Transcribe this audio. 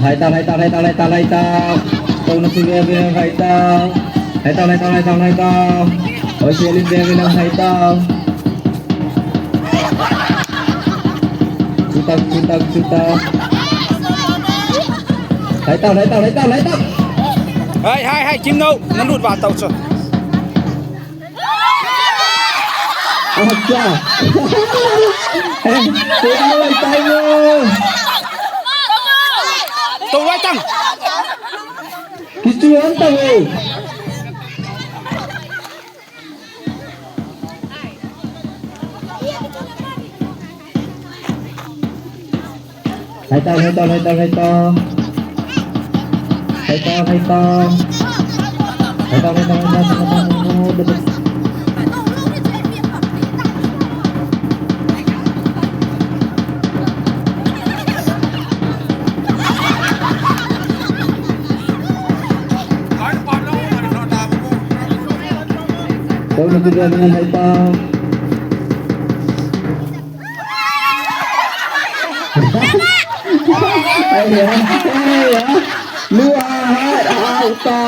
Hai tao Tao na sige bilang hai tao Oi Selin dia bilang hai tao Cuta Hai tao Hai chim đâu nó lụt vào tàu rồi Acha Tao ơi tay mo tàu vai tăng Kisuan tao ơi Hai tao Kau nak juga dengan hai tao Luar auto